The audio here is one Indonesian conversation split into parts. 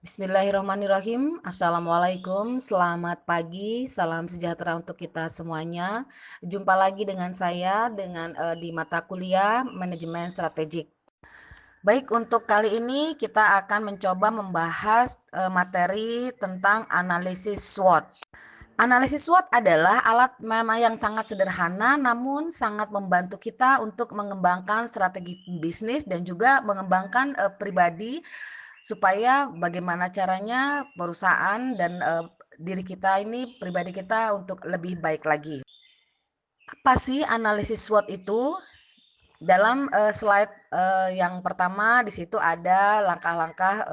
Bismillahirrahmanirrahim. Assalamualaikum, selamat pagi, salam sejahtera untuk kita semuanya. Jumpa lagi dengan saya di mata kuliah Manajemen Strategik. Baik, untuk kali ini kita akan mencoba membahas materi tentang analisis SWOT. Analisis SWOT adalah alat memang yang sangat sederhana namun sangat membantu kita untuk mengembangkan strategi bisnis dan juga mengembangkan pribadi supaya bagaimana caranya perusahaan dan diri kita ini pribadi kita untuk lebih baik lagi. Apa sih analisis SWOT itu? Dalam slide yang pertama di situ ada langkah-langkah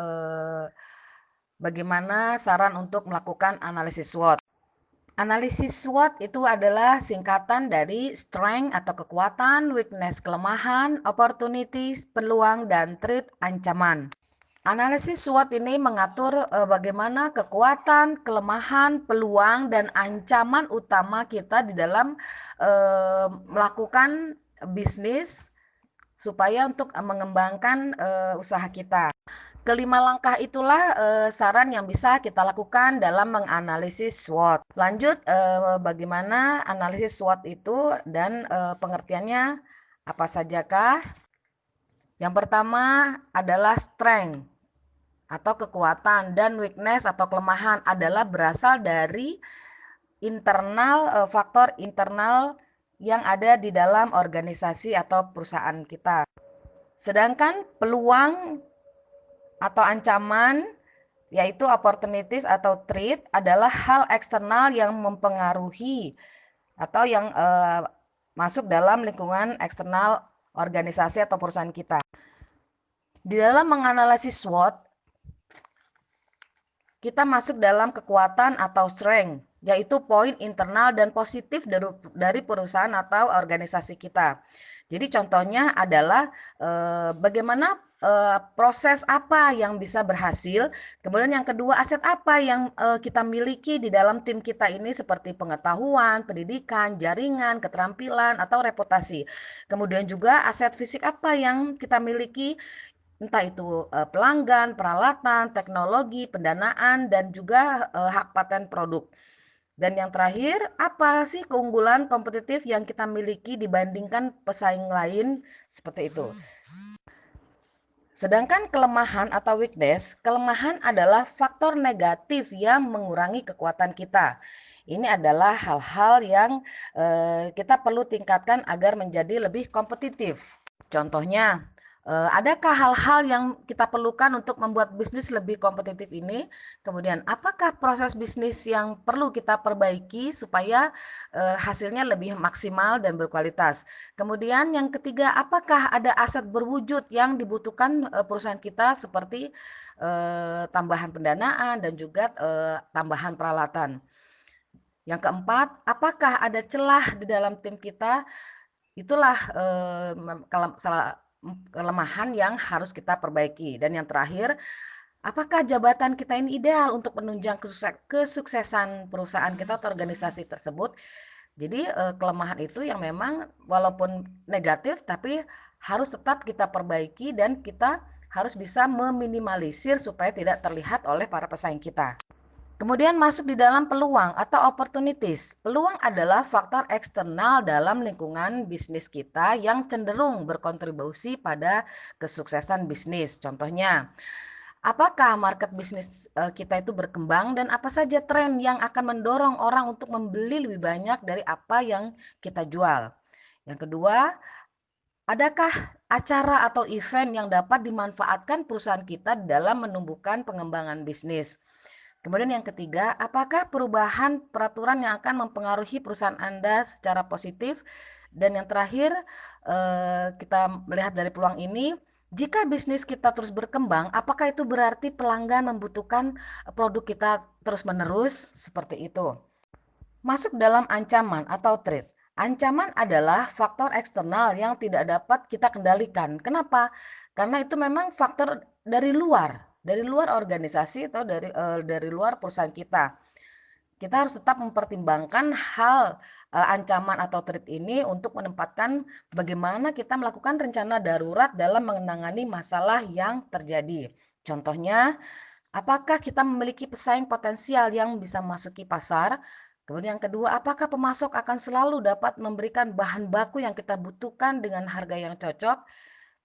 bagaimana saran untuk melakukan analisis SWOT. Analisis SWOT itu adalah singkatan dari strength atau kekuatan, weakness kelemahan, opportunities peluang, dan threat ancaman. Analisis SWOT ini mengatur bagaimana kekuatan, kelemahan, peluang, dan ancaman utama kita di dalam melakukan bisnis supaya untuk mengembangkan usaha kita. Kelima langkah itulah saran yang bisa kita lakukan dalam menganalisis SWOT. Lanjut, bagaimana analisis SWOT itu dan pengertiannya apa sajakah? Yang pertama adalah strength atau kekuatan, dan weakness atau kelemahan adalah berasal dari faktor internal yang ada di dalam organisasi atau perusahaan kita. Sedangkan peluang atau ancaman yaitu opportunities atau threat adalah hal eksternal yang mempengaruhi atau yang masuk dalam lingkungan eksternal organisasi atau perusahaan kita. Di dalam menganalisis SWOT, kita masuk dalam kekuatan atau strength, yaitu poin internal dan positif dari perusahaan atau organisasi kita. Jadi contohnya adalah bagaimana proses apa yang bisa berhasil, kemudian yang kedua aset apa yang kita miliki di dalam tim kita ini seperti pengetahuan, pendidikan, jaringan, keterampilan, atau reputasi. Kemudian juga aset fisik apa yang kita miliki, entah itu pelanggan, peralatan, teknologi, pendanaan, dan juga hak paten produk. Dan yang terakhir, apa sih keunggulan kompetitif yang kita miliki dibandingkan pesaing lain, seperti itu. Sedangkan kelemahan atau weakness, kelemahan adalah faktor negatif yang mengurangi kekuatan kita. Ini adalah hal-hal yang kita perlu tingkatkan agar menjadi lebih kompetitif. Contohnya, adakah hal-hal yang kita perlukan untuk membuat bisnis lebih kompetitif ini? Kemudian, apakah proses bisnis yang perlu kita perbaiki supaya hasilnya lebih maksimal dan berkualitas? Kemudian yang ketiga, apakah ada aset berwujud yang dibutuhkan perusahaan kita seperti tambahan pendanaan dan juga tambahan peralatan? Yang keempat, apakah ada celah di dalam tim kita? Itulah kelemahan yang harus kita perbaiki. Dan yang terakhir, apakah jabatan kita ini ideal untuk menunjang kesuksesan perusahaan kita atau organisasi tersebut? Jadi kelemahan itu yang memang walaupun negatif tapi harus tetap kita perbaiki dan kita harus bisa meminimalisir supaya tidak terlihat oleh para pesaing kita. Kemudian masuk di dalam peluang atau opportunities. Peluang adalah faktor eksternal dalam lingkungan bisnis kita yang cenderung berkontribusi pada kesuksesan bisnis. Contohnya, apakah market bisnis kita itu berkembang dan apa saja tren yang akan mendorong orang untuk membeli lebih banyak dari apa yang kita jual. Yang kedua, adakah acara atau event yang dapat dimanfaatkan perusahaan kita dalam menumbuhkan pengembangan bisnis. Kemudian yang ketiga, apakah perubahan peraturan yang akan mempengaruhi perusahaan Anda secara positif? Dan yang terakhir, kita melihat dari peluang ini, jika bisnis kita terus berkembang, apakah itu berarti pelanggan membutuhkan produk kita terus-menerus? Seperti itu. Masuk dalam ancaman atau threat. Ancaman adalah faktor eksternal yang tidak dapat kita kendalikan. Kenapa? Karena itu memang faktor dari luar organisasi atau dari luar perusahaan kita. Kita harus tetap mempertimbangkan hal ancaman atau threat ini untuk menempatkan bagaimana kita melakukan rencana darurat dalam menangani masalah yang terjadi. Contohnya, Apakah kita memiliki pesaing potensial yang bisa memasuki pasar? Kemudian yang kedua, apakah pemasok akan selalu dapat memberikan bahan baku yang kita butuhkan dengan harga yang cocok?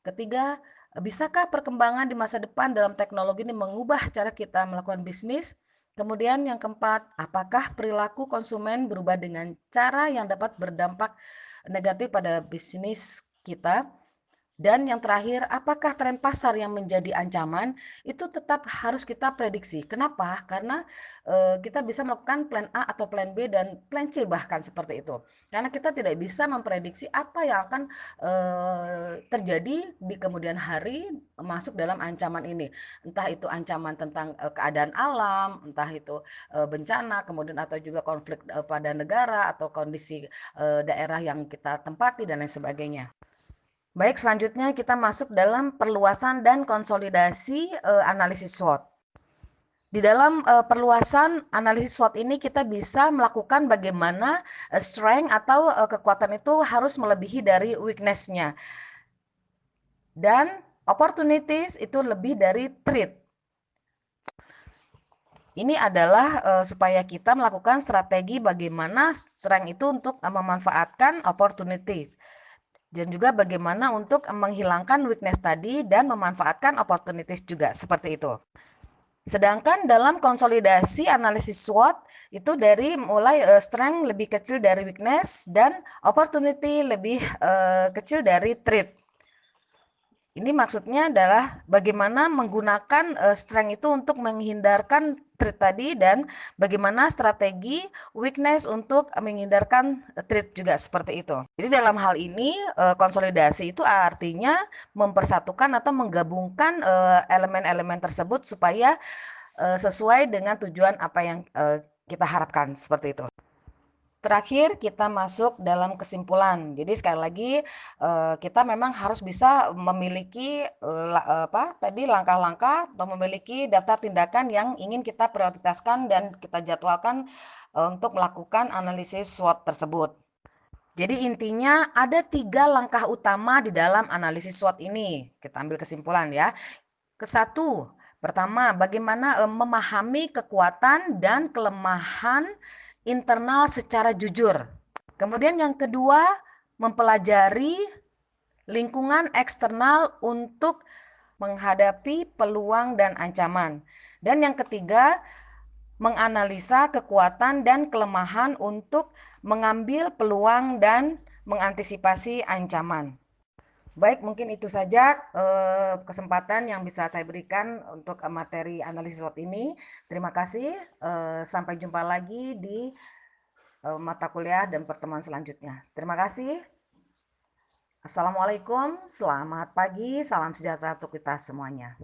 Ketiga, bisakah perkembangan di masa depan dalam teknologi ini mengubah cara kita melakukan bisnis? Kemudian yang keempat, apakah perilaku konsumen berubah dengan cara yang dapat berdampak negatif pada bisnis kita? Dan yang terakhir, apakah tren pasar yang menjadi ancaman itu tetap harus kita prediksi. Kenapa? Karena kita bisa melakukan plan A atau plan B dan plan C bahkan seperti itu. Karena kita tidak bisa memprediksi apa yang akan terjadi di kemudian hari masuk dalam ancaman ini. Entah itu ancaman tentang keadaan alam, entah itu bencana, kemudian atau juga konflik pada negara atau kondisi daerah yang kita tempati dan lain sebagainya. Baik, selanjutnya kita masuk dalam perluasan dan konsolidasi analisis SWOT. Di dalam perluasan analisis SWOT ini kita bisa melakukan bagaimana strength atau kekuatan itu harus melebihi dari weakness-nya. Dan opportunities itu lebih dari threat. Ini adalah supaya kita melakukan strategi bagaimana strength itu untuk memanfaatkan opportunities. Dan juga bagaimana untuk menghilangkan weakness tadi dan memanfaatkan opportunities juga, seperti itu. Sedangkan dalam konsolidasi analisis SWOT itu dari mulai strength lebih kecil dari weakness dan opportunity lebih kecil dari threat. Ini maksudnya adalah bagaimana menggunakan strength itu untuk menghindarkan threat tadi dan bagaimana strategi weakness untuk menghindarkan threat juga seperti itu. Jadi dalam hal ini konsolidasi itu artinya mempersatukan atau menggabungkan elemen-elemen tersebut supaya sesuai dengan tujuan apa yang kita harapkan seperti itu. Terakhir kita masuk dalam kesimpulan. Jadi sekali lagi kita memang harus bisa memiliki tadi langkah-langkah atau memiliki daftar tindakan yang ingin kita prioritaskan dan kita jadwalkan untuk melakukan analisis SWOT tersebut. Jadi intinya ada 3 langkah utama di dalam analisis SWOT ini. Kita ambil kesimpulan ya. Kesatu, pertama bagaimana memahami kekuatan dan kelemahan internal secara jujur. Kemudian yang kedua, mempelajari lingkungan eksternal untuk menghadapi peluang dan ancaman. Dan yang ketiga, menganalisa kekuatan dan kelemahan untuk mengambil peluang dan mengantisipasi ancaman. Baik, mungkin itu saja kesempatan yang bisa saya berikan untuk materi analisis SWOT ini. Terima kasih. Sampai jumpa lagi di mata kuliah dan pertemuan selanjutnya. Terima kasih. Assalamualaikum, selamat pagi, salam sejahtera untuk kita semuanya.